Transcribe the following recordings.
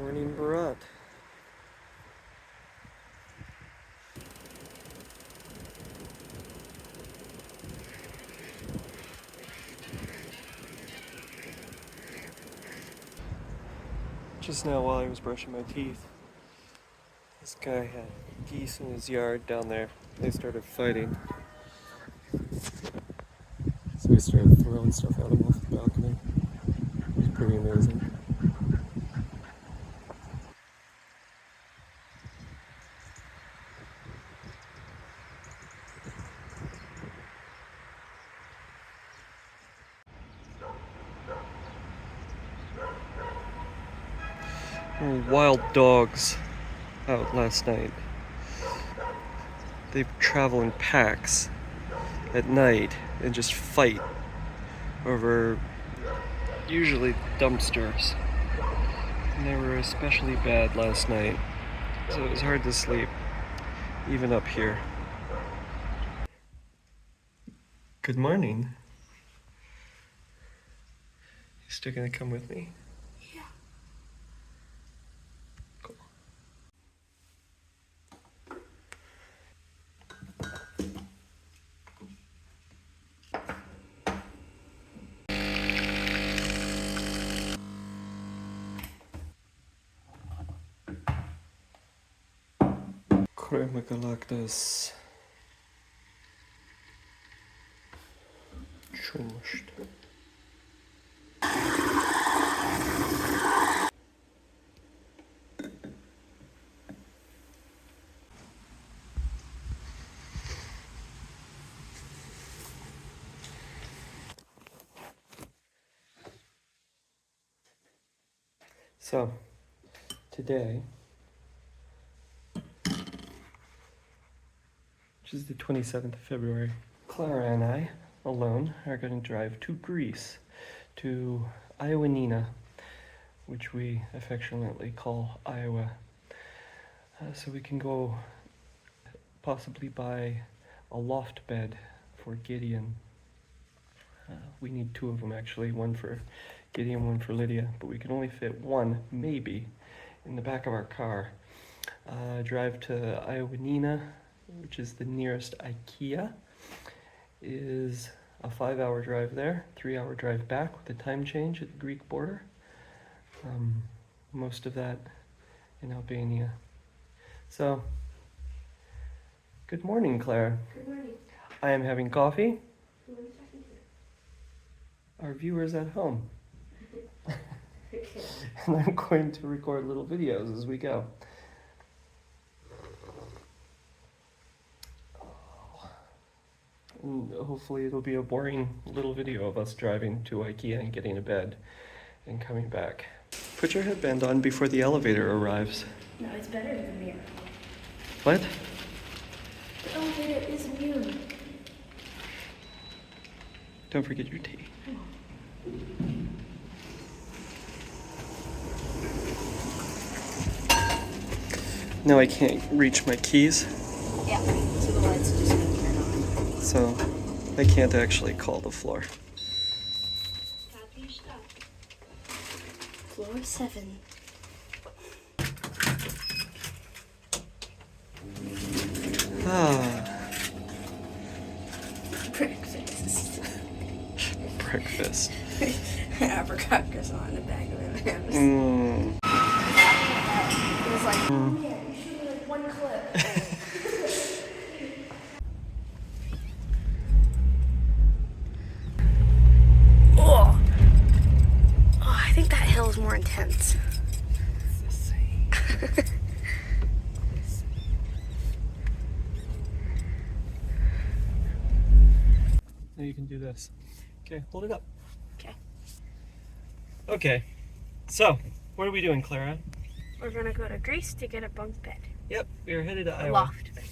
Morning, Bharat. Just now while I was brushing my teeth, this guy had geese in his yard down there. They started fighting. So we started throwing stuff at him off the balcony. It was pretty amazing. Wild dogs out last night. They travel in packs at night and just fight over usually dumpsters. And they were especially bad last night, so it was hard to sleep, even up here. Good morning. You still gonna come with me? Yeah. Cool. Krema galaktas. Чумашт. So, today, which is the 27th of February, Clara and I, alone, are going to drive to Greece, to Ioannina, which we affectionately call Iowa. So we can go possibly buy a loft bed for Gideon. We need two of them actually, one for Gideon, one for Lydia, but we can only fit one, maybe, in the back of our car. Drive to Ioannina, which is the nearest IKEA, is a 5-hour drive there, 3-hour drive back with a time change at the Greek border. Most of that in Albania. So, good morning, Claire. Good morning. I am having coffee. Who are you talking to? Our viewers at home. Okay. And I'm going to record little videos as we go. And hopefully it'll be a boring little video of us driving to IKEA and getting a bed and coming back. Put your headband on before the elevator arrives. No, it's better than the mirror. What? The elevator is immune. Don't forget your tea. Now I can't reach my keys, Yeah, so the lights are just going to turn on. so I can't actually call the floor. Copy your stuff. Floor 7. Breakfast. Breakfast. Apricot croissant in the back of it. It was like, yeah, you shoot me like one clip. Oh, I think that hill is more intense. It's the same. Now you can do this. Okay, hold it up. Okay. Okay, so what are we doing, Clara? We're gonna go to Greece to get a bunk bed. Yep, we are headed to A Iowa. loft bed.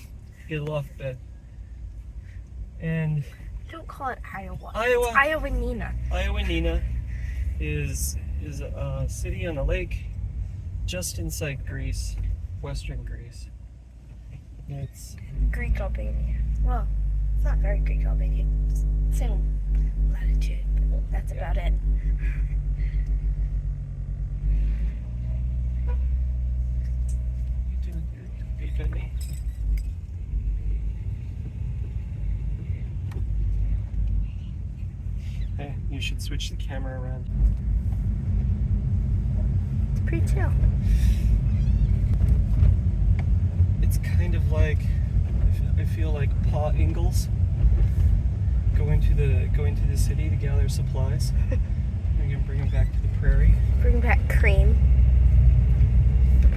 Get a loft bed. And Don't call it Iowa. Iowa. It's Ioannina. Ioannina is a city on a lake just inside Greece, western Greece. It's Greek Albania. Well, it's not very Greek Albania. It's same latitude, but that's about it. You should switch the camera around. It's pretty chill. It's kind of like, I feel like Pa Ingalls going to the city to gather supplies. We can bring them back to the prairie. Bring back cream.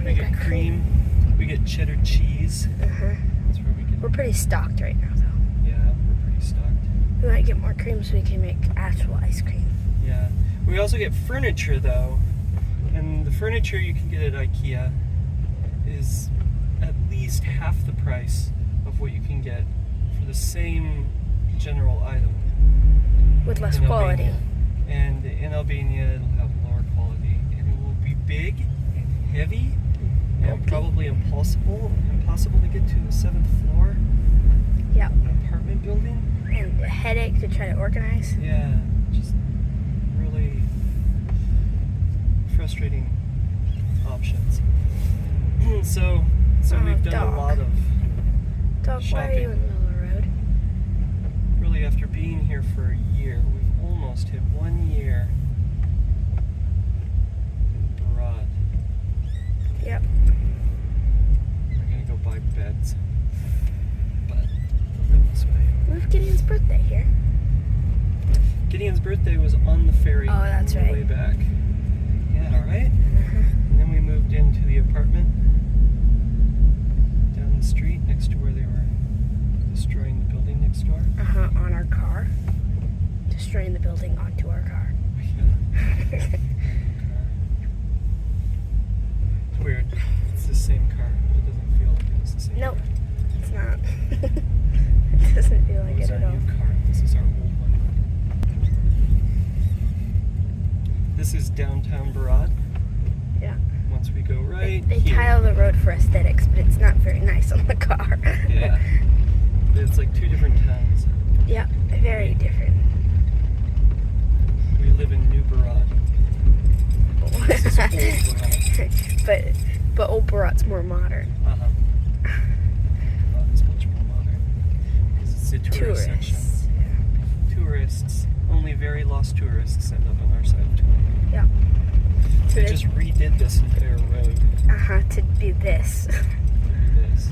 We get cream. We get cheddar cheese. Uh-huh. That's where we get. We're pretty stocked right now, though. Yeah, we're pretty stocked. We might get more cream so we can make actual ice cream. Yeah. We also get furniture though, and the furniture you can get at IKEA is at least half the price of what you can get for the same general item. With less in quality. Albania. And in Albania it'll have lower quality, and it will be big and heavy and probably impossible to get to the 7th floor. Yeah. Of an apartment building. And a headache to try to organize. Yeah, just really frustrating options. So we've done dog. a lot of Dog, why are you in the middle of the road? really after being here for a year. We've almost hit 1 year in Berat. Yep. We're gonna go buy beds, but we'll go this way. We have Gideon's birthday here. Gideon's birthday was on the ferry. Oh, that's on the right. way back. Yeah, right? Uh-huh. And then we moved into the apartment down the street next to where they were destroying the building next door. Uh-huh, on our car. Destroying the building onto our car. Yeah. It's weird. It's the same car, but it doesn't feel like it's the same Nope. car. It's not. It doesn't feel like What it is our at all. new car? This is our old one. This is downtown Berat. Yeah. Once we go right They here. tile the road for aesthetics, but it's not very nice on the car. Yeah. But it's like two different towns. Yeah, very different. We live in New Berat. This is old Berat. but Old Berat's more modern. Uh-huh. Oh, it's much more modern. Because it's the tourist section. Tourists. Tourists. Only very lost tourists end up on our side of town. Yeah. So They just redid this entire road. to be this. To do this.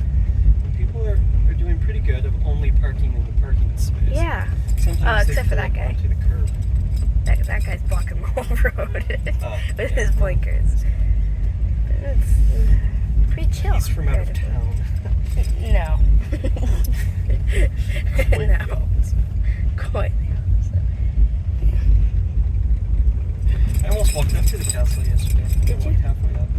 And people are doing pretty good of only parking in the parking space. Yeah. Sometimes they except for pull that up guy. onto the curb. That guy's blocking the whole road with yeah. his blinkers. It's pretty chill. He's from out of town. No. Quite the No. opposite. Quite the opposite. I almost walked up to the castle yesterday. Did you? Like halfway up.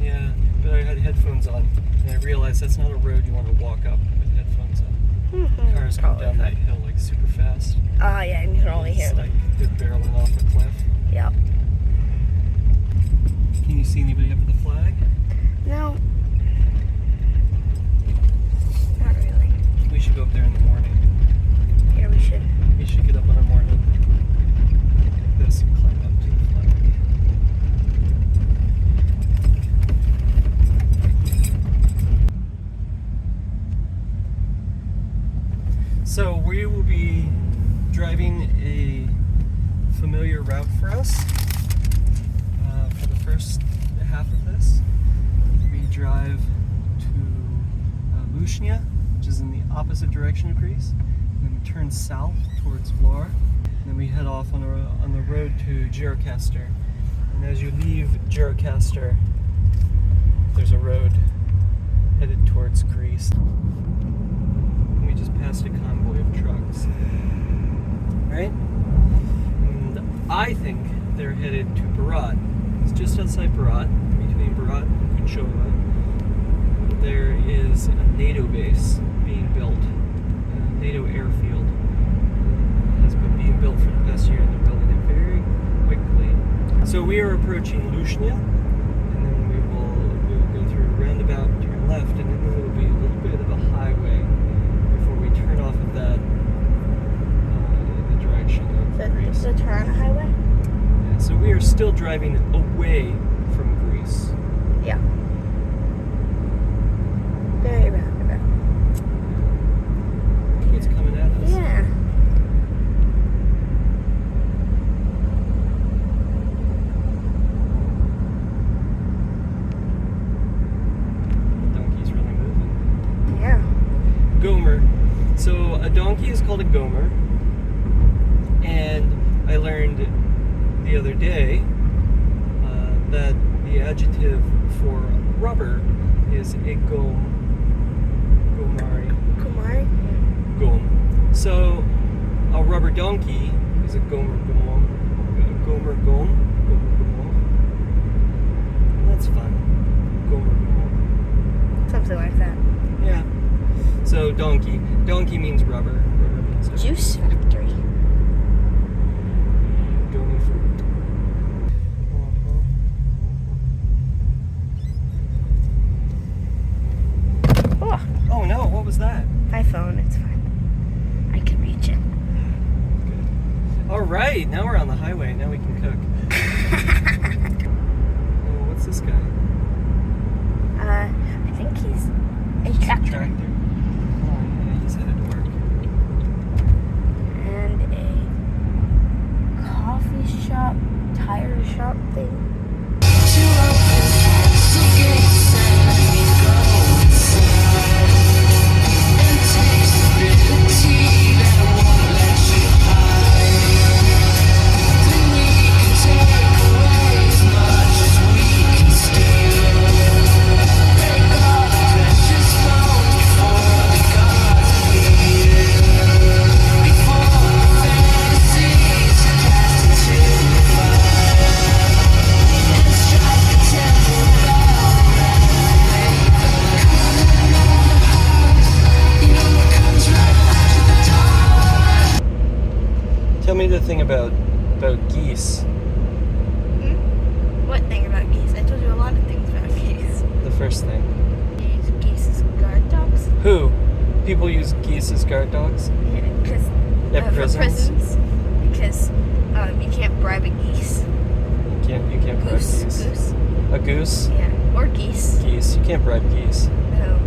Yeah, but I had headphones on, and I realized that's not a road you want to walk up with headphones on. Mm-hmm. Cars come down that hill like super fast. Oh yeah, and you can only hear It's them. like they're barreling off a cliff. Yep. Can you see anybody up at the flag? No. Not really. We should go up there in the morning. Yeah, we should. We should get up on a morning like this and climb up to the flag. So we will be driving a familiar route for us for the first half of this. We drive to Lushnja, which is in the opposite direction of Greece, and then we turn south towards Vlora, and then we head off on the road to Gjirokastër. And as you leave Gjirokastër, there's a road headed towards Greece. And we just passed a convoy of trucks, right? And I think they're headed to Berat. It's just outside Berat, between Berat and Kuchova. There is a NATO base being built, a NATO airfield. It has been being built for the past year, and they're building it very quickly. So we are approaching Lushnja, and then we will go through a roundabout, turn left, and then there will be a little bit of a highway before we turn off of that in the direction of Greece. The Tirana highway? Yeah, so we are still driving away from Greece. Yeah. Very roundabout. Look what's coming at us. Yeah. Gomer. And I learned the other day that the adjective for rubber is a gomari. Kumari? Gom. So a rubber donkey is a gomer gom. Gomer gom. Gomer gom. That's fun. Gomer gom. Something like that. Yeah. So donkey. Donkey means rubber. Rubber means donkey. Juice factory. Gomi fruit. Oh, Oh no, what was that? my phone. It's fine. I can reach it. Good. All right, now we're on the highway. Now we can cook. Oh, what's this guy? I think he's a tractor. Oh, yeah, he's headed to work. And a coffee shop, tire shop thing. Tell me the thing about geese. What thing about geese? I told you a lot of things about geese. The first thing. You use geese as guard dogs. Who? People use geese as guard dogs? Yeah, because At for prisons? prisons. Because you can't bribe a geese. You can't bribe Goose. geese. Goose. A goose? Yeah. Or geese. Geese. You can't bribe geese. No.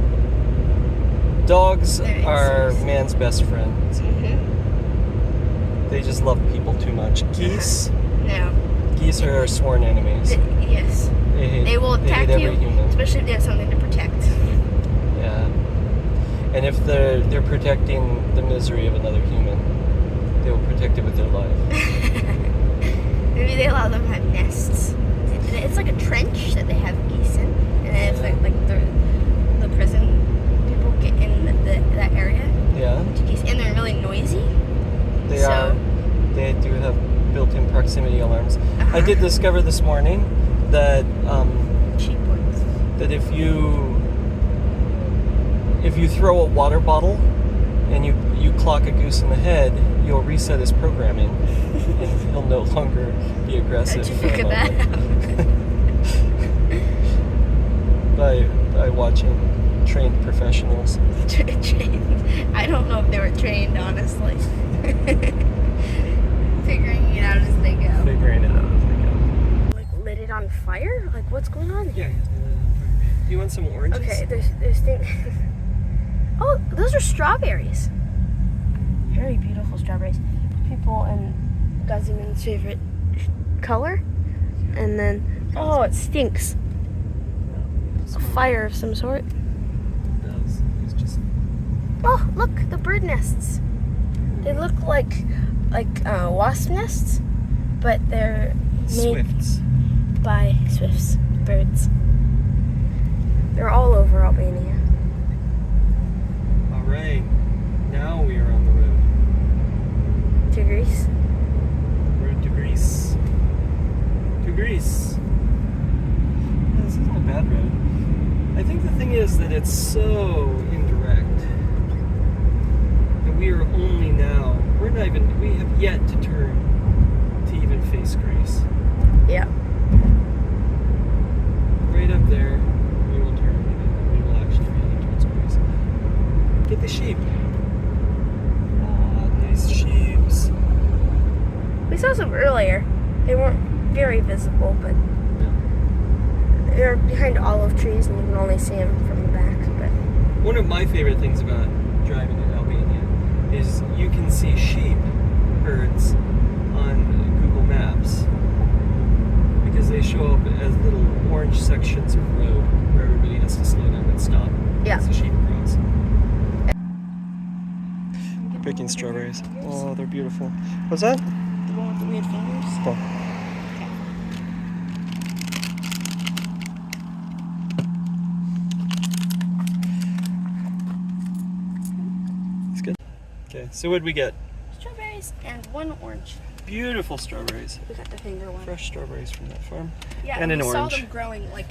Dogs They're are instincts. man's best friends. Mm-hmm. They just love people too much. Geese? No. Geese are our sworn enemies. Yes. They hate, They will attack hate you, every human. especially if they have something to protect. Yeah. And if they're protecting the misery of another human, they will protect it with their life. Maybe they allow them to have nests. It's like a trench that they have geese in, and then if like the prison people get in that area, Yeah. to geese, and they're really noisy. They So- are. They do have built-in proximity alarms. Uh-huh. I did discover this morning that Cheap ones. that if you throw a water bottle and you clock a goose in the head, you'll reset his programming and he'll no longer be aggressive. How'd you for a figure that moment. out? by watching trained professionals. Trained. I don't know if they were trained, honestly. Figuring it out as they go. Figuring it out as they go. Like lit it on fire? Like what's going on here? Yeah. Do you want some oranges? Okay, there's things. Oh, those are strawberries. Very beautiful strawberries. People in Gaziman's favorite color. And then, oh, it stinks. A fire of some sort. It's just Oh, look, the bird nests. They look like wasp nests, but they're made swifts. by swifts, birds. They're all over Albania. All right, now we are on the road. To Greece. Road to Greece. To Greece. This isn't a bad road. I think the thing is that it's so indirect that we are only now. We have yet to turn to even face Greece. Yeah. Right up there, we will turn and we will actually be heading towards Greece. Get the sheep. Ah, nice sheeps. We saw some earlier. They weren't very visible, but they're behind olive trees and you can only see them from the back. But One of my favorite things about driving in Albania is you can see sheep herds on Google Maps because they show up as little orange sections of road where everybody has to slow down and stop Yeah. as the sheep cross. get picking strawberries. Oh, they're beautiful. What's that? The one with the weird fingers? Oh. It's good. Okay, so what did we get? Strawberries and one orange. Beautiful strawberries. We got the finger one. Fresh strawberries from that farm. Yeah, and an we orange. saw them growing like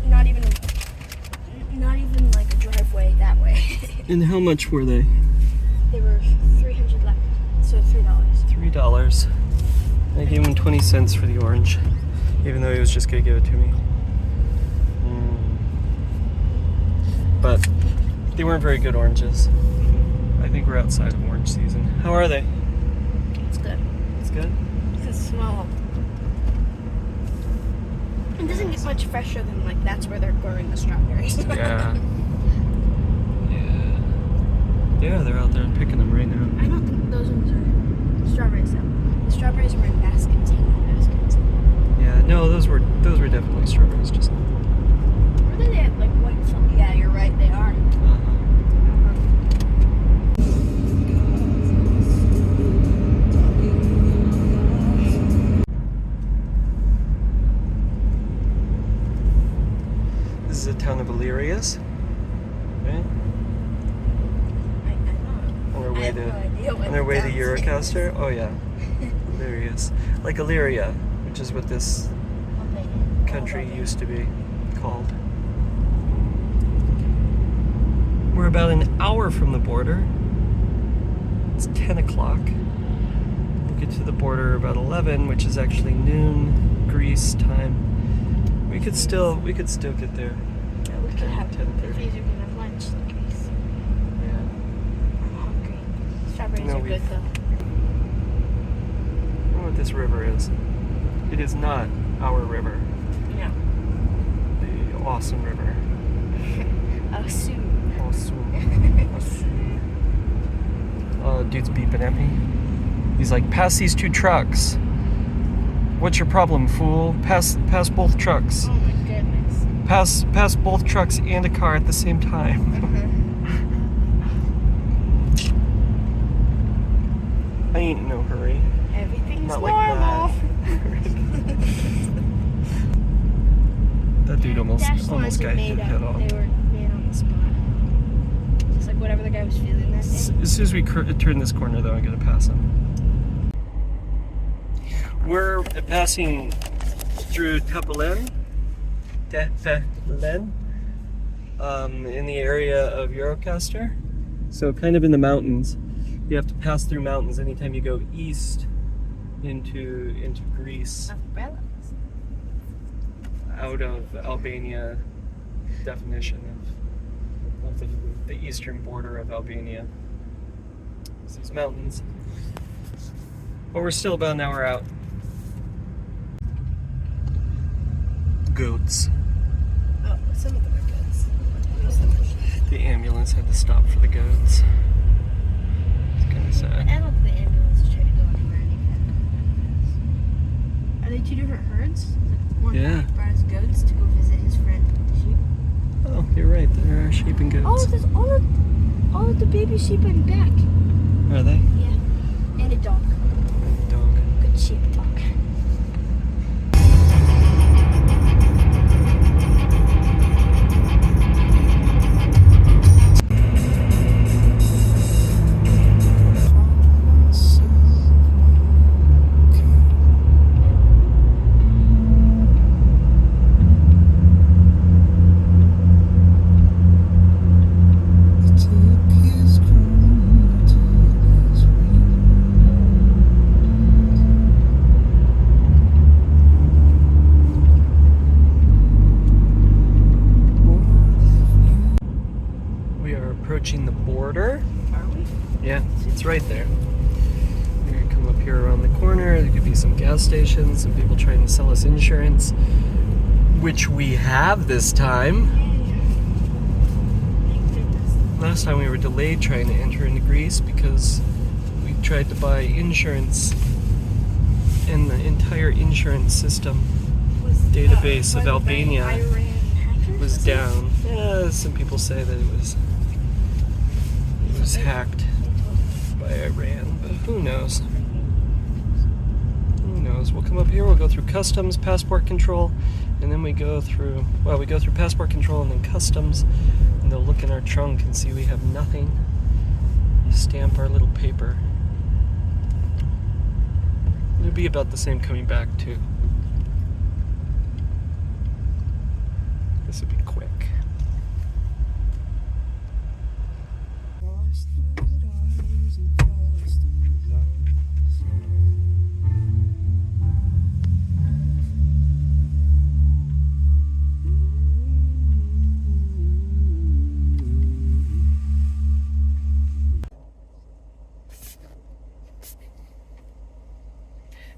not even like a driveway that way. And how much were they? They were 300 left, so $3. $3. I gave him 20 cents for the orange, even though he was just gonna give it to me. But they weren't very good oranges. I think we're outside of orange season. How are they? It's good. It's good? It's small. It doesn't get much fresher than like that's where they're growing the strawberries. Yeah. Yeah, they're out there picking them right now. I don't think those ones are strawberries though. The strawberries were in baskets, hanging baskets. Yeah, no, those were definitely strawberries just now. Were they have like white some? Yeah, you're right, they are. This is the town of Illyrias. Okay. On their way to Eurocaster. Oh yeah, Illyrias, like Illyria, which is what this country used to be called. We're about an hour from the border. It's 10 o'clock. We'll get to the border about 11, which is actually noon Greece time. We could still get there. Yeah, we could have 10:30. if we can have lunch in Greece. Yeah. I'm hungry. Strawberries are good though. I don't know what this river is. It is not our river. No. The awesome river. Oh, soon. Awesome. Dude's beeping at me. He's like, pass these two trucks. What's your problem, fool? Pass both trucks. Oh my goodness. Pass both trucks and a car at the same time. I ain't in no hurry. Everything's Not normal. like that dude almost Dash lines got were made hit up. head on. They were made on the spot. Just like whatever the guy was feeling that day. As soon as we turn this corner, though, I'm gonna pass him. We're passing through Tepelen, in the area of Eurocaster. So kind of in the mountains. You have to pass through mountains anytime you go east into Greece, Umbrellas. out of Albania definition of the eastern border of Albania. It's these mountains. But we're still about an hour out. Goats. Oh, some of them are goats. Most of them are sheep. The ambulance had to stop for the goats. It's kind of sad. I don't think the ambulance is trying to go anywhere any fast. Are they two different herds? Like one Yeah. guy brought his goats to go visit his friend, the sheep. Oh, you're right. There are sheep and Oh, goats. there's all of the baby sheep in back. Are they? Yeah. And a dog. Dog. Good sheep dog. Approaching the border. Are we? Yeah, it's right there. We're gonna come up here around the corner. There could be some gas stations, some people trying to sell us insurance, which we have this time. Thank goodness. Last time we were delayed trying to enter into Greece because we tried to buy insurance and the entire insurance system database of Albania was down. Yeah, some people say that it was hacked. why I ran, but who knows? Who knows? We'll come up here, we'll go through customs, passport control, and then we go through passport control and then customs, and they'll look in our trunk and see we have nothing. Stamp our little paper. It'll be about the same coming back too. This would be quick.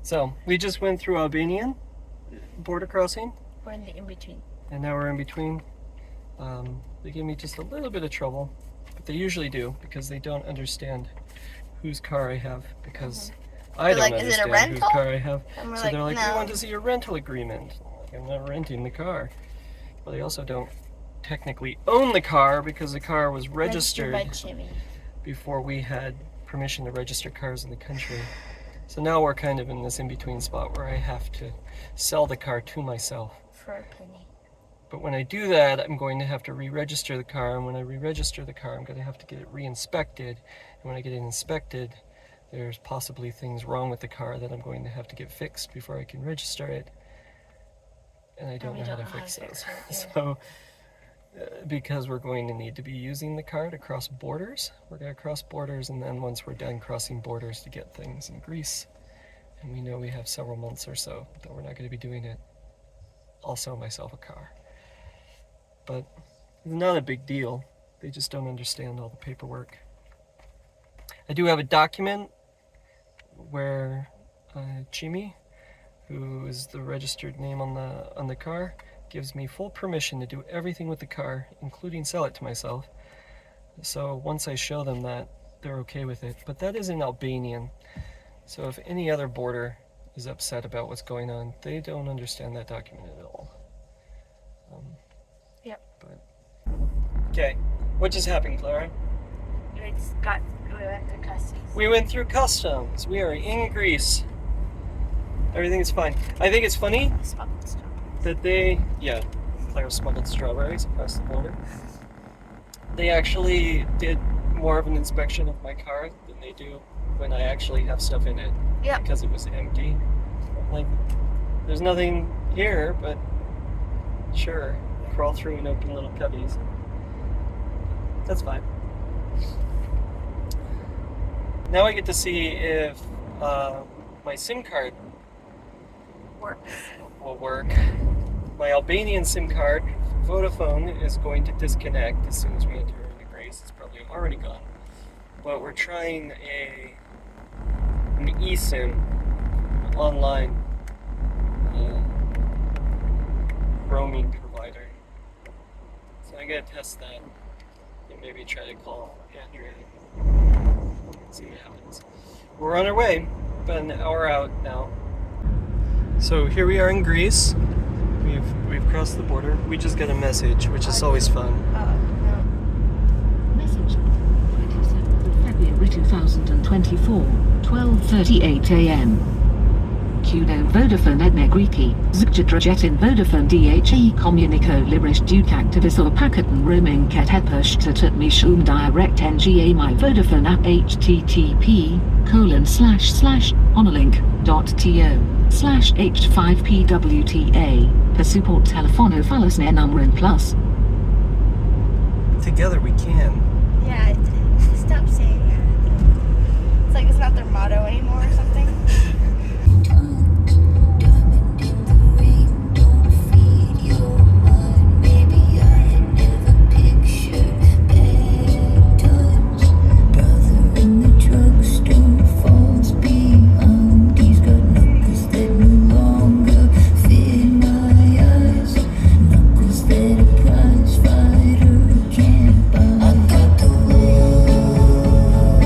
So, we just went through Albanian border crossing. We're in the in-between. And now we're in between. They gave me just a little bit of trouble, but they usually do because they don't understand whose car I have because I don't understand whose car I have. So they're like, we want to see your rental agreement. I'm not renting the car. Well, they also don't technically own the car because the car was registered by Jimmy before we had permission to register cars in the country. So now we're kind of in this in-between spot where I have to sell the car to myself. for a penny. But when I do that, I'm going to have to re-register the car, and when I re-register the car, I'm going to have to get it re-inspected. And when I get it inspected, there's possibly things wrong with the car that I'm going to have to get fixed before I can register it. And I don't know how to fix those. So, because we're going to need to be using the car to cross borders, we're going to cross borders, and then once we're done crossing borders to get things in Greece, and we know we have several months or so that we're not going to be doing it, I'll sell myself a car. But it's not a big deal. They just don't understand all the paperwork. I do have a document where Chimi, who is the registered name on the car, gives me full permission to do everything with the car, including sell it to myself. So once I show them that, they're okay with it. But that is in Albanian. So if any other border is upset about what's going on, they don't understand that document at all. Yep. But okay, what just happened, Clara? We went through customs. We went through customs. We are in Greece. Everything is fine. I think it's funny that Clara smuggled strawberries across the border. They actually did more of an inspection of my car than they do when I actually have stuff in it. Yep. Because it was empty. Like, there's nothing here, but sure, crawl through and open little cubbies. That's fine. Now I get to see if my SIM card will work. My Albanian SIM card, Vodafone, is going to disconnect as soon as we enter into Greece. It's probably already gone. But we're trying an eSIM online roaming provider. So I gotta test that and maybe try to call Andrea and see what happens. We're on our way, about an hour out now. So here we are in Greece. We've crossed the border. We just got a message, which is always fun. No. Message. 27th of February 2024, 12:38 a.m. Kudo Vodafone Edne Greeki, Zgjadrajetin Vodafone DHE Communico Liberish Duke Activis or Paketon Roaming Ket Hepushtatat Mishum Direct NGA My Vodafone app http://onolink.to/h5pwta per support telefono falasne numberin plus. Together we can. Yeah, stop saying that. It's like it's not their motto anymore or something.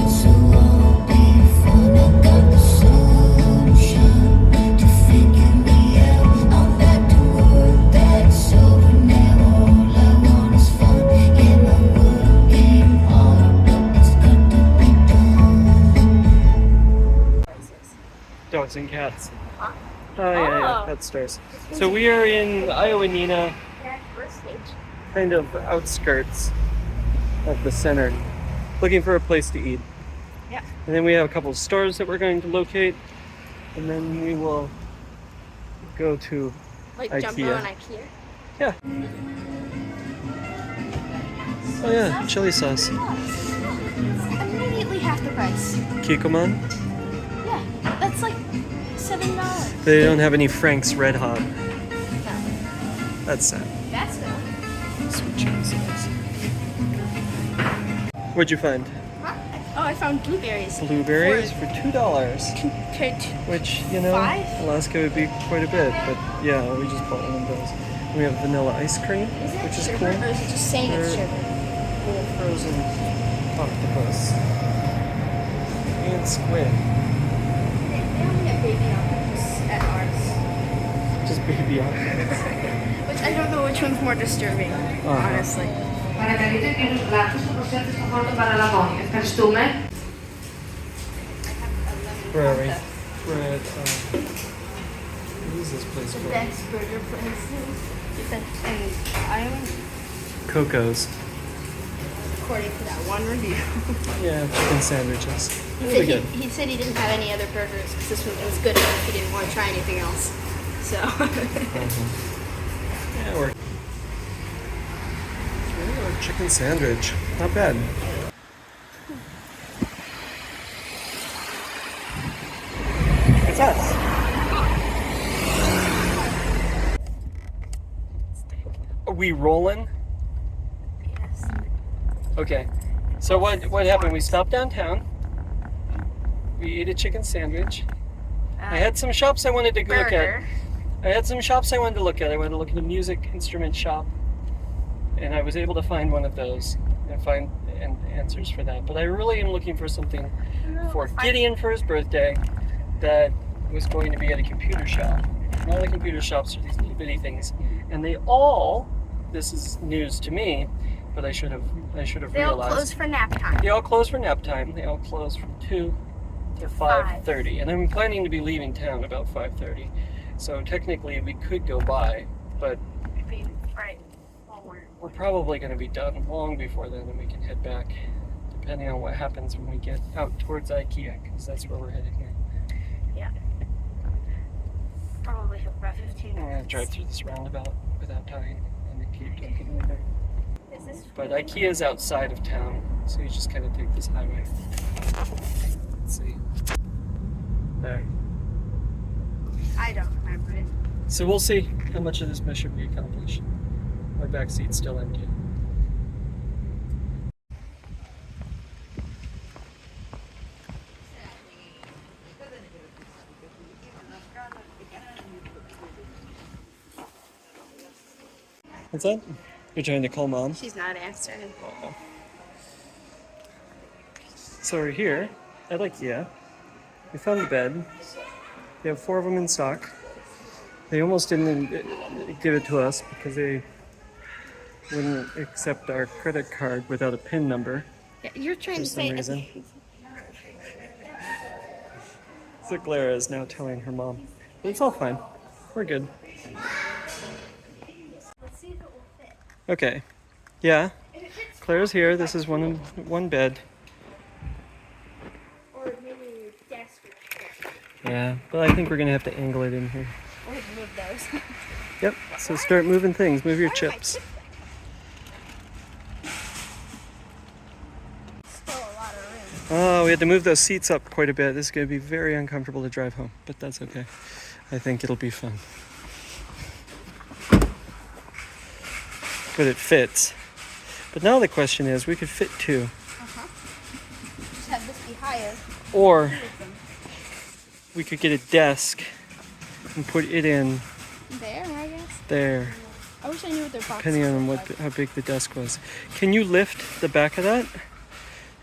So I'll be fine. I got the Oh, yeah, Oh. pet stores. So we are in Ioannina, First stage. kind of outskirts of the center, looking for a place to eat. Yeah. And then we have a couple of stores that we're going to locate, and then we will go to Like IKEA. Jumbo and IKEA. Yeah. Oh yeah, chili sauce. Immediately half the price. Kikkoman. Yeah, that's like $7. They don't have any Frank's Red Hot. No. That's sad. That's no. Sweet chili sauce. What'd you find? Huh? Oh, I found blueberries. Blueberries for $2. Compared to Which, you know, $5? Alaska would be quite a bit, but yeah, we just bought one of those. We have vanilla ice cream, Is it which is sugar, cool. or is it just saying it's Or- sugar? Little frozen octopus. And squid. They only have baby octopus at ours. Just baby octopus. Which I don't know which one's more disturbing, honestly. Παρακαλείτε κύριους βλάτους να προσέλθετε στον χώρο των παραλαβών. Ευχαριστούμε. Where are we? We're at, what is this place The called? best burger places. It's in Iowa, Coco's. according to that one review. Yeah, chicken sandwiches. He Really said good. he said he didn't have any other burgers because this one was good enough. He didn't want to try anything else. So. Yeah, we're chicken sandwich. Not bad. It's us. Are we rolling? Yes. Okay. So what happened? We stopped downtown. We ate a chicken sandwich. I had some shops I wanted to look at. burger. I had some shops I wanted to look at. I wanted to look at a music instrument shop, and I was able to find one of those and find answers for that. But I really am looking for something for Gideon for his birthday that was going to be at a computer shop. And all the computer shops are these little bitty things, and they all. This is news to me, but I should have They all realized. close for nap time. They all close for nap time. They all close from 2 to 5:30, and I'm planning to be leaving town about 5:30. So technically, we could go by, but Right. we're probably going to be done long before then, and we can head back, depending on what happens when we get out towards IKEA, because that's where we're headed now. Probably about 15 I'm going to minutes. drive through this roundabout without dying, and then keep talking later. Is this But IKEA is outside of town, so you just kind of take this highway. Let's see. There. I don't remember it. So we'll see how much of this mission we accomplish. My back seat's still empty. What's that? You're trying to call Mom? She's not answering. Oh. So we're here at IKEA. We found a bed. They have 4 of them in stock. They almost didn't give it to us because they wouldn't accept our credit card without a PIN number Yeah, you're trying for to some say. reason. So Clara is now telling her mom. But it's all fine. We're good. Let's see if it will fit. Okay. Yeah. Clara's here. This is one bed. Or maybe your desk would fit. Yeah, but I think we're gonna have to angle it in here. Or move those. Yep. So start moving things. Move your chips. Still a lot of room. Oh, we had to move those seats up quite a bit. This is going to be very uncomfortable to drive home, but that's okay. I think it'll be fun. But it fits. But now the question is, we could fit 2. Just have this be higher. Or we could get a desk and put it in There, I guess. there, I wish I knew what their box depending on how big the desk was. Can you lift the back of that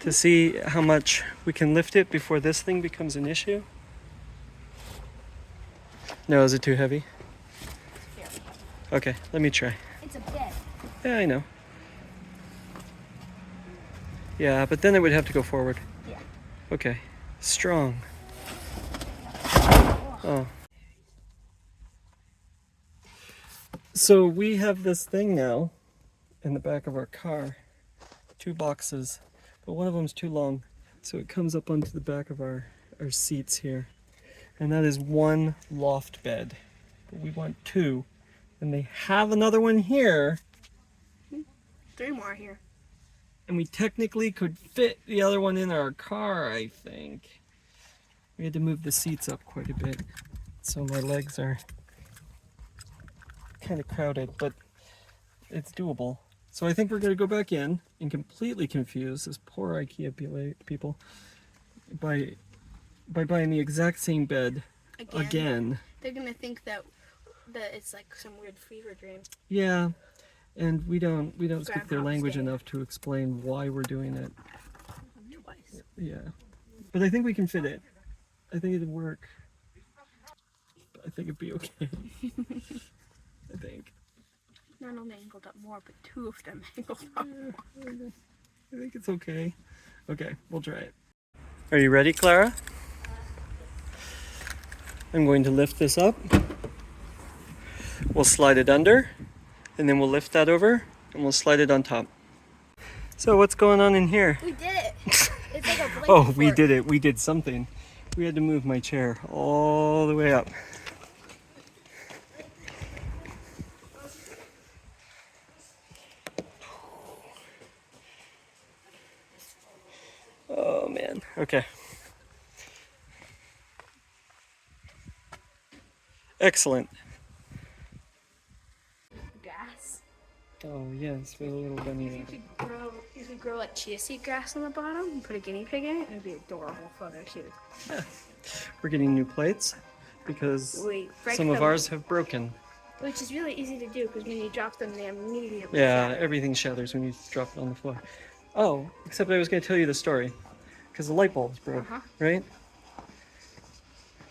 to see how much we can lift it before this thing becomes an issue? No, is it too heavy? Okay, let me try. It's a bed. Yeah, I know. Yeah, but then it would have to go forward. Yeah. Okay. Strong. Oh. So we have this thing now in the back of our car, 2 boxes, but one of them's too long, so it comes up onto the back of our seats here, and that is 1 loft bed. But we want 2, and they have another one here, 3 more here. and we technically could fit the other one in our car, I think. We had to move the seats up quite a bit, so my legs are kind of crowded, but it's doable. So I think we're going to go back in and completely confuse this poor IKEA people by buying the exact same bed again. They're gonna think that it's like some weird fever dream. Yeah, and we don't speak their Groundhog's language Day. enough to explain why we're doing it. Twice. Yeah, but I think we can fit it. I think it'd work. I think it'd be okay. I think. Not only angled up more, but 2 of them angled up more. I think it's okay. Okay, we'll try it. Are you ready, Clara? I'm going to lift this up. We'll slide it under, and then we'll lift that over, and we'll slide it on top. So what's going on in here? We did it! It's like a blanket Oh, we fort. did it. We did something. We had to move my chair all the way up. Oh man. Okay. Excellent. Grass. Oh yes, with a little bunny. You could grow like chia seed grass on the bottom and put a guinea pig in it. It would be adorable photo shoot. We're getting new plates because We break some of them, ours have broken. which is really easy to do because when you drop them, they immediately Yeah, shatter. everything shatters when you drop it on the floor. Oh, except I was going to tell you the story because the light bulbs broke, right?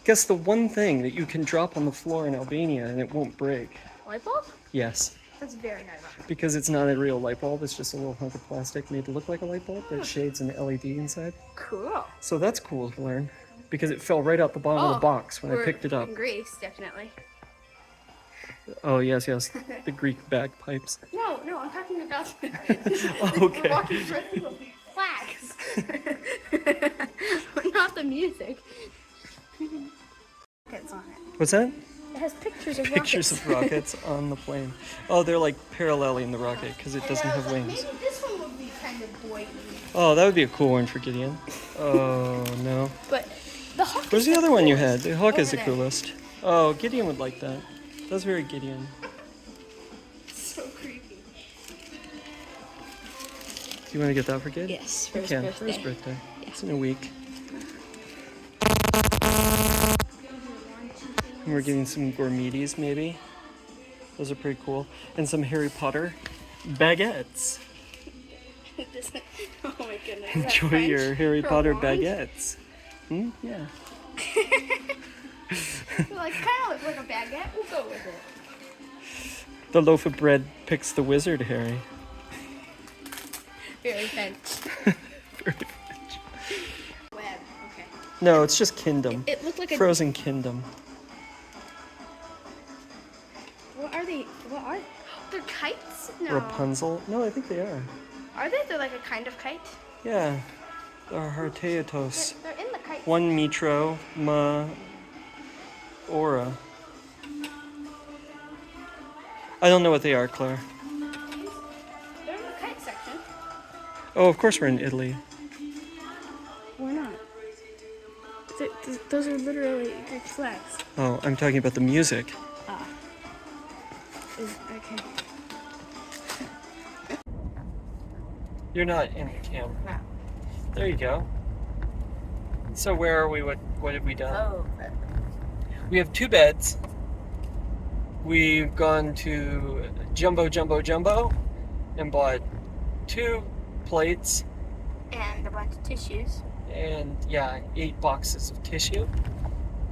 Guess the one thing that you can drop on the floor in Albania and it won't break. Light bulb? Yes, That's very ironic. because it's not a real light bulb. It's just a little hunk of plastic made to look like a light bulb that shades an LED inside. Cool. So that's cool to learn because it fell right out the bottom of the box when I We're picked it up. In Greece, definitely. Oh, yes, yes. The Greek bagpipes. No, I'm talking about Okay. we're walking through the flags. Not the music. Rockets on it. What's that? It has pictures of Pictures rockets. of rockets on the plane. Oh, they're like paralleling the rocket because it doesn't have wings. Maybe this one would be kind of boy-y. Oh, that would be a cool one for Gideon. Oh, no. But the hawk. Where's the other one you had? The hawk is Over the there. coolest. Oh, Gideon would like that. That's very Gideon. So creepy. Do you want to get that for Gideon? Yes, for You his can, birthday. for his birthday. It's in a week. And we're getting some gourmeties, maybe. Those are pretty cool. And some Harry Potter baguettes. This- oh my goodness. Enjoy your Harry Potter baguettes. Hmm? Yeah. Like kind of like a baguette. We'll go with it. The loaf of bread picks the wizard, Harry. Very French. Web. Okay. No, it's just Kingdom. It looked like a. Frozen Kingdom. What are they? What are? They're kites? No. Rapunzel? No, I think they are. Are they? They're like a kind of kite. Yeah. They're Harteatos. They're in the kite. One metro, ma, aura. I don't know what they are, Claire. They're in the kite section. Oh, of course we're in Italy. Why not? Those are literally Greek flags. Oh, I'm talking about the music. Okay. You're not in the camera. No. There you go. So where are we? What have we done? Oh. We have 2 beds. We've gone to Jumbo and bought 2 plates And a bunch of tissues. and 8 boxes of tissue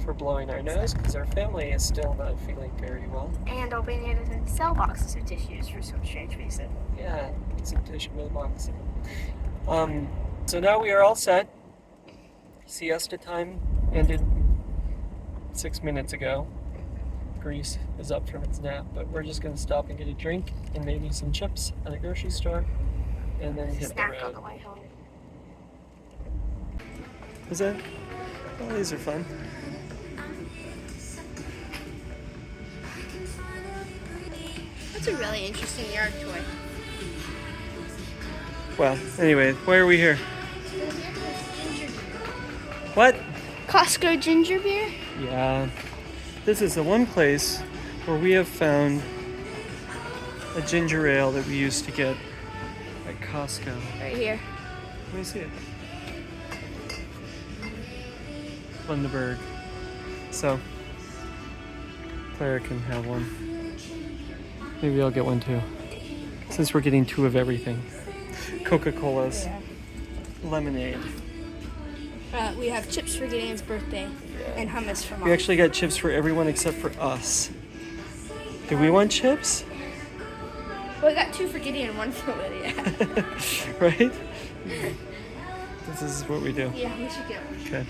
for blowing our nose because our family is still not feeling very well. And Albania doesn't sell boxes of tissues for some strange reason. Yeah, some tissue in the box. So now we are all set. Siesta time ended 6 minutes ago. Greece is up from its nap, but we're just gonna stop and get a drink and maybe some chips at a grocery store, and then hit the Snack on road. the way home. Is that? Oh, these are fun. That's a really interesting yard toy. Well, anyway, why are we here? What? Costco ginger beer? Yeah. This is the one place where we have found a ginger ale that we used to get at Costco. Right here. Let me see it. Bundaberg. So, Clara can have one. Maybe I'll get one too. Since we're getting 2 of everything. Coca-Cola's. Lemonade. We have chips for Gideon's birthday and hummus for Mom. We actually got chips for everyone except for us. Do we want chips? Well, we got 2 for Gideon and 1 for Lydia. Right? This is what we do. Yeah, we should get one. Okay.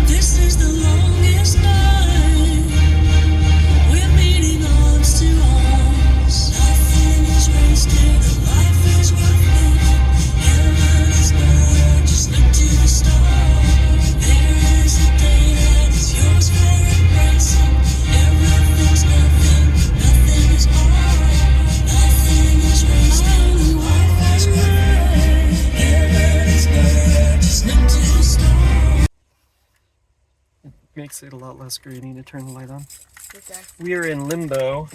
This is the longest night. We're meeting arms to arms. Nothing is wasted. Life is worth living. Heaven is nowhere. Just look to the stars. There is a day that is yours for embracing. Everything's nothing. Nothing is all. Nothing is wasted. Life is worth living. Heaven is nowhere. Just look to the stars. Makes it a lot less grainy to turn the light on. Okay. We are in limbo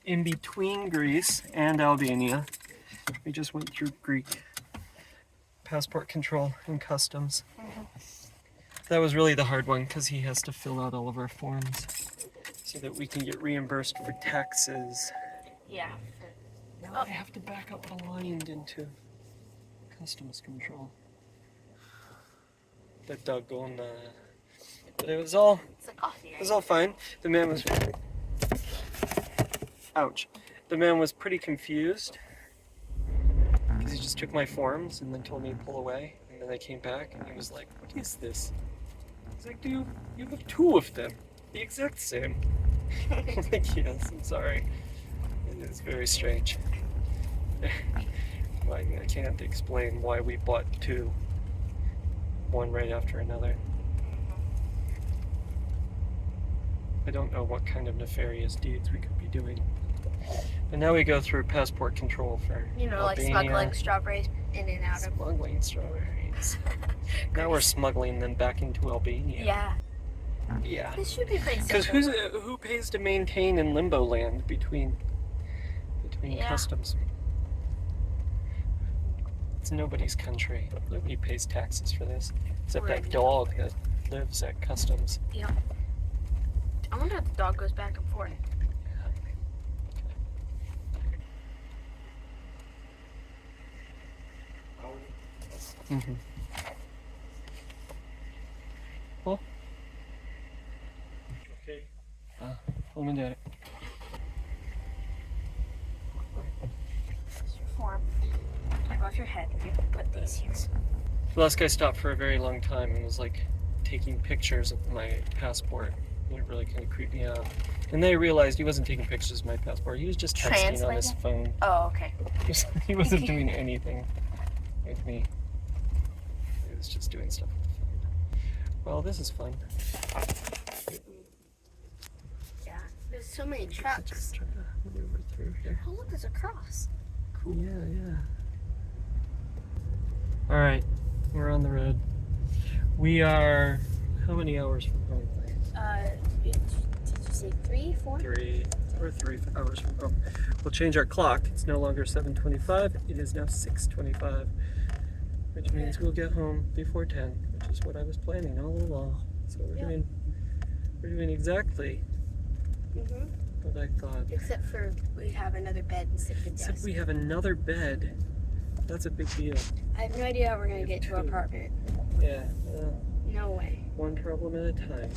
in between Greece and Albania. We just went through Greek passport control and customs. That was really the hard one because he has to fill out all of our forms so that we can get reimbursed for taxes. Yeah. Now I have to back up aligned into customs control. The doggone. But it was all It's a coffee, It was all fine. The man was... Ouch. The man was pretty confused because he just took my forms and then told me to pull away. And then I came back and he was like, "What is this?" I was like, "Dude, you have 2 of them. The exact same." I'm like, "Yes, I'm sorry." It is very strange. I can't explain why we bought 2. One right after another. I don't know what kind of nefarious deeds we could be doing. But now we go through passport control for like Albania. smuggling strawberries in and out of. Smuggling strawberries. Now we're smuggling them back into Albania. Yeah. Yeah. This should be pretty Because simple. who pays to maintain in limbo land between Yeah. customs? It's nobody's country. Nobody pays taxes for this, except that Right. dog that lives at customs. Yeah. I wonder if the dog goes back and forth. Mm-hmm. Oh. Okay. Hold me down. Form above your head. You put these here. The last guy stopped for a very long time and was like taking pictures of my passport. It really kind of creeped me out. And then I realized he wasn't taking pictures of my passport. He was just texting on his Translating? phone. Oh, okay. He wasn't doing anything with me. He was just doing stuff with the phone. Well, this is fun. Yeah. There's so many trucks. Try to maneuver through here. Oh, look, there's a cross. Cool. Yeah. All right, we're on the road. We are how many hours from home? Did you say 3, 4? 3 hours from home. We'll change our clock. It's no longer 7:25. It is now 6:25, which means we'll get home before 10, which is what I was planning all along. So we're doing exactly Mm-hmm. what I thought. Except for we have another bed instead of a Except desk. we have another bed. That's a big deal. I have no idea how we're going to get to our apartment. Yeah. No way. One problem at a time.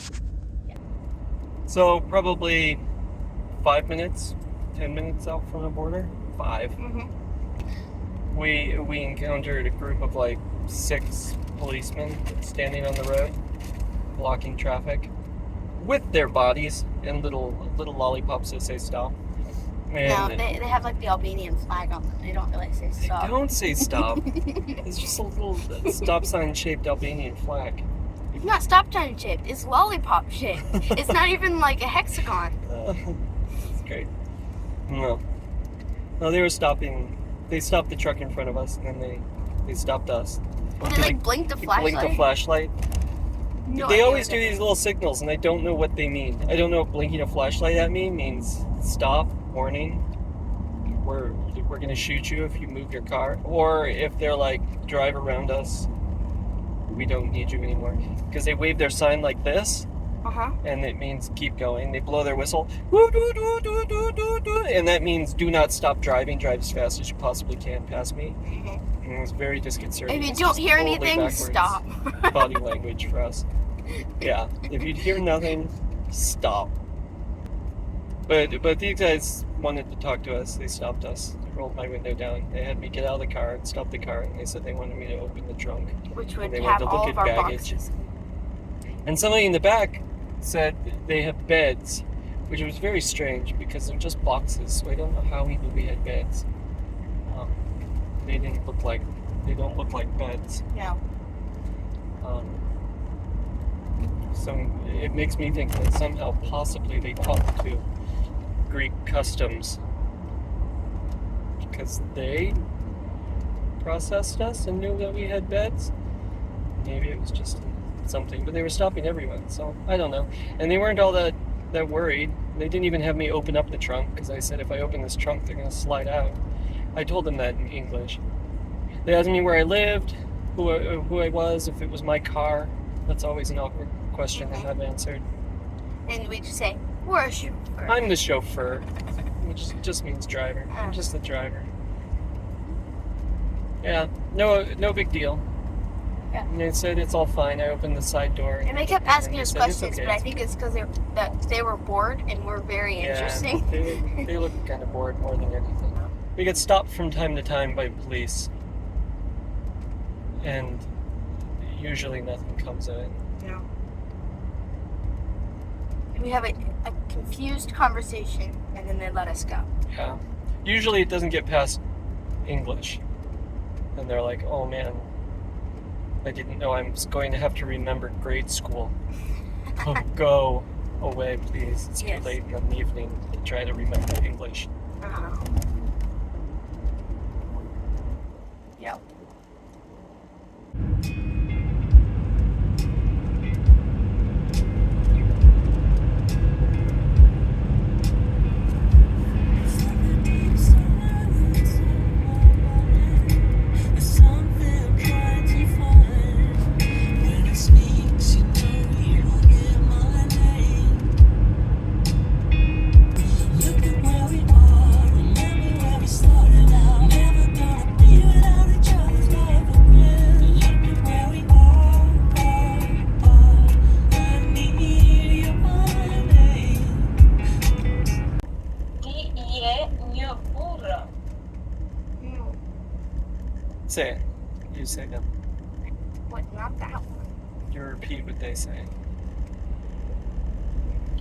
Yeah. So probably 5 minutes, 10 minutes out from the border. 5. Mm-hmm. We encountered a group of like 6 policemen standing on the road, blocking traffic, with their bodies and little lollipops that say stop. No, And they have like the Albanian flag on them. They don't really say they stop. don't say stop. It's just a little stop sign shaped Albanian flag. It's not stop sign shaped. It's lollipop shaped. It's not even like a hexagon. It's great. No, they were stopping. They stopped the truck in front of us, and then they stopped us. Well, they like blinked the flashlight. Blinked the flashlight. No They idea always what do that these little signals, and I don't know what they mean. I don't know if blinking a flashlight at me means stop, warning, we're gonna shoot you if you move your car, or if they're like drive around us, we don't need you anymore. Because they wave their sign like this, Uh-huh. and it means keep going. They blow their whistle, woo, doo, doo, doo, doo, doo, doo, and that means do not stop driving. Drive as fast as you possibly can past me. And it was very disconcerting. If you It's don't just hear totally anything, backwards stop. body language for us. Yeah, if you'd hear nothing, stop. But these guys wanted to talk to us. They stopped us. They rolled my window down. They had me get out of the car and stop the car, and they said they wanted me to open the trunk. Which would They have went to all look of at our baggage. boxes. And somebody in the back said they have beds, which was very strange because they're just boxes. So I don't know how he knew we had beds. They don't look like beds. No. So it makes me think that somehow, possibly, they talked to Greek customs because they processed us and knew that we had beds. Maybe it was just something, but they were stopping everyone, so I don't know. And they weren't all that worried. They didn't even have me open up the trunk because I said if I open this trunk, they're going to slide out. I told them that in English. They asked me where I lived, who I was, if it was my car. That's always an awkward question that I've answered. And we just say, we're a chauffeur. I'm the chauffeur, which just means driver. I'm just the driver. Yeah, no big deal. Yeah. And they said it's all fine. I opened the side door. And they kept asking they us said, "It's questions, okay, but I it's think it's because they were bored and we're very interesting. Yeah, they look kind of bored more than anything. We get stopped from time to time by police, and usually nothing comes of it. No. We have a confused conversation, and then they let us go. Yeah. Usually it doesn't get past English, and they're like, "Oh man, I didn't know I was going to have to remember grade school. Go away, please. It's Yes. too late in the evening to try to remember English." Yep. Say it. You say them. What? Not that one. You repeat what they say.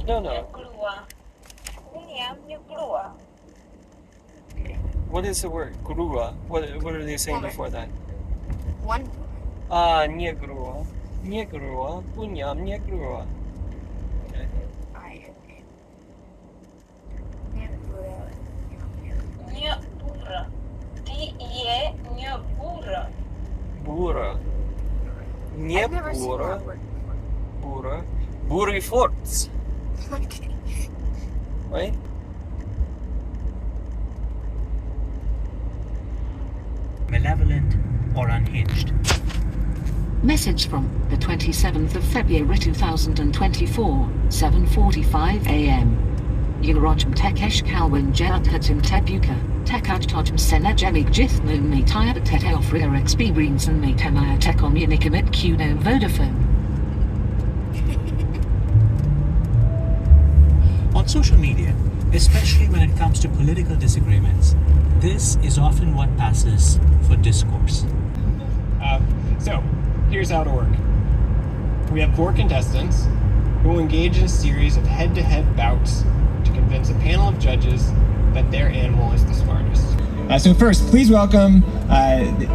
No. What is the word? Grua. What are they saying Woman. before that? One. Nie grua. Nie gruła, Unia nie gruła. Okay. Nie bura. D-E nie bura. Bura. Nie I've never seen bura. that word Bura. Buri forts. before. Okay. Right? Malevolent or unhinged. Message from the 27th of February 2024, 7:45 a.m. Eurojum tekesh kalwin jelakatim tebuka, tekajtojum senejemig jithnu me tire tete offer experience and me temaya tekomunicamit kuno Vodafone. On social media, especially when it comes to political disagreements, this is often what passes for discourse. So, here's how it'll work. We have 4 contestants who will engage in a series of head-to-head bouts to convince a panel of judges that their animal is the smartest. So first, please welcome,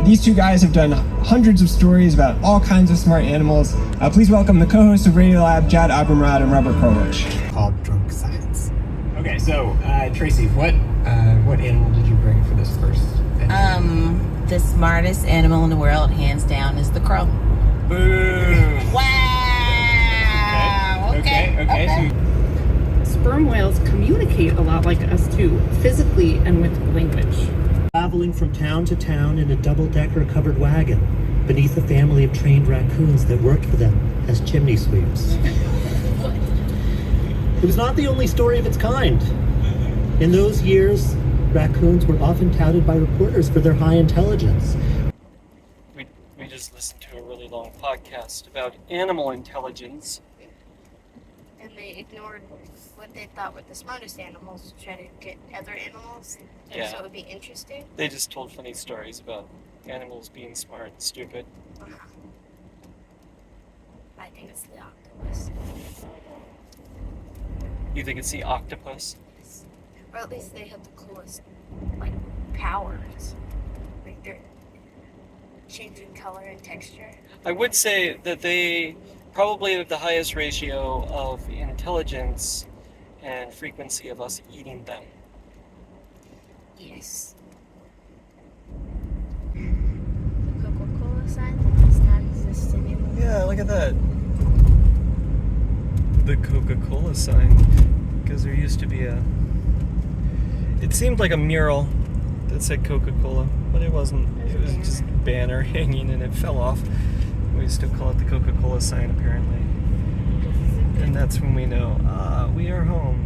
these 2 guys have done hundreds of stories about all kinds of smart animals. Please welcome the co-hosts of Radiolab, Jad Abramrad and Robert Krolwich. Called Drunk Science. Okay, so, Tracy, what animal did you bring for this first venture? The smartest animal in the world, hands down, is the crow. Boom! Wow! Okay. Sperm whales communicate a lot like us too, physically and with language. Traveling from town to town in a double-decker covered wagon beneath a family of trained raccoons that worked for them as chimney sweeps. It was not the only story of its kind. In those years, raccoons were often touted by reporters for their high intelligence. We just listened to a really long podcast about animal intelligence. And they ignored what they thought were the smartest animals to try to get other animals. And Yeah. so it would be interesting. They just told funny stories about animals being smart and stupid. I think it's the octopus. You think it's the octopus? Or at least they have the coolest, like, powers. Like, they're changing color and texture. I would say that they probably have the highest ratio of intelligence and frequency of us eating them. Yes. The Coca-Cola sign does not exist anymore. Yeah, look at that. The Coca-Cola sign. Because there used to be it seemed like a mural that said Coca-Cola, but it wasn't. It was just a banner hanging and it fell off. We still call it the Coca-Cola sign apparently. And that's when we know, we are home.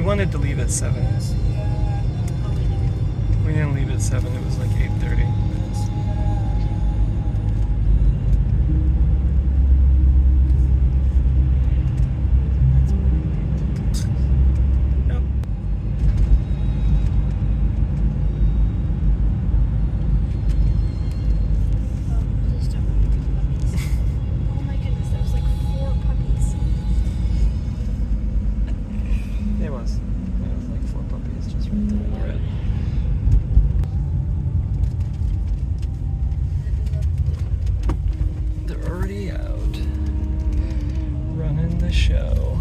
Wanted to leave at 7. We didn't leave at 7, it was like 8:30. Yep. Oh my goodness, there was like 4 puppies. It was like 4 puppies just right there in the red. They're already out, running the show.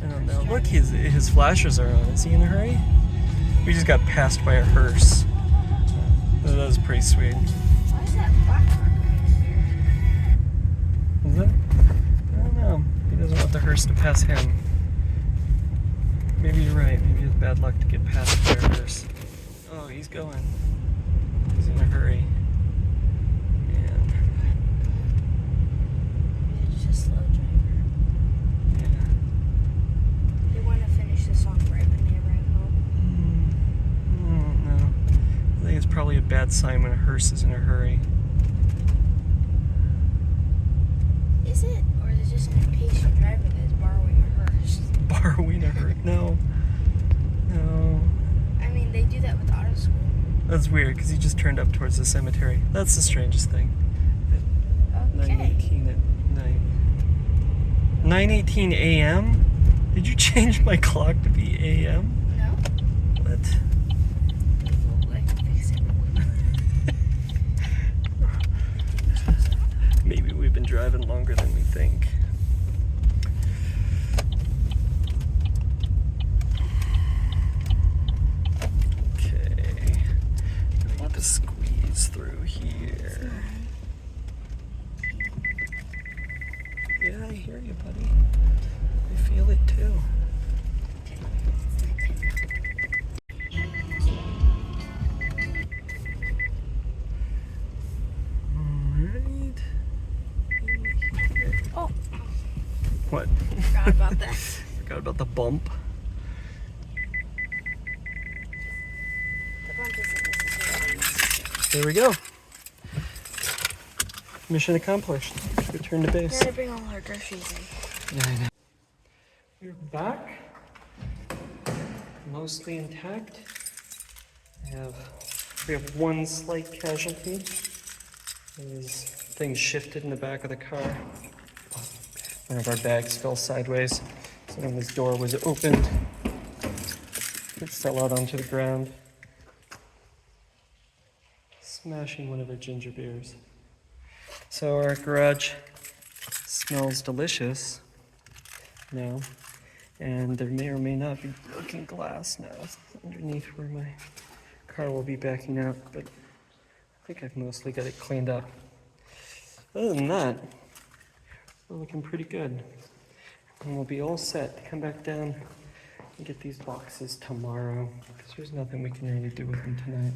I don't know. Look, his flashers are on. Is he in a hurry? We just got passed by a hearse. That was pretty sweet. Why is that black marker? Is it? I don't know. He doesn't want the hearse to pass him. Maybe you're right. Maybe it's bad luck to get past their hearse. Oh, he's going. He's in a hurry. Man. It's just a slow driver. Yeah. They want to finish the song right when they arrive home. No. I think it's probably a bad sign when a hearse is in a hurry. Is it? Or is it just an impatient driver that is borrowing a hearse? Borrowing a hearse? No. No. I mean, they do that with auto school. That's weird because he just turned up towards the cemetery. That's the strangest thing. At Okay. 9:18 at night. 9:18 a.m.? Did you change my clock to be a.m.? No? What? Well, I can fix it. Maybe we've been driving longer than we think. Okay. I want to squeeze through here. Yeah, I hear you, buddy. I feel it too. Alright. Oh, What? forgot about that. Forgot about the bump. The bump isn't necessarily necessary. There we go. Mission accomplished. Return to base. Gotta bring all our groceries in. Yeah, I know. We're back. Mostly intact. We have one slight casualty. Things shifted in the back of the car. One of our bags fell sideways. So when this door was opened, it fell out onto the ground, smashing one of our ginger beers. So our garage smells delicious now, and there may or may not be broken glass now underneath where my car will be backing out, but I think I've mostly got it cleaned up. Other than that, we're looking pretty good. And we'll be all set to come back down and get these boxes tomorrow, because there's nothing we can really do with them tonight.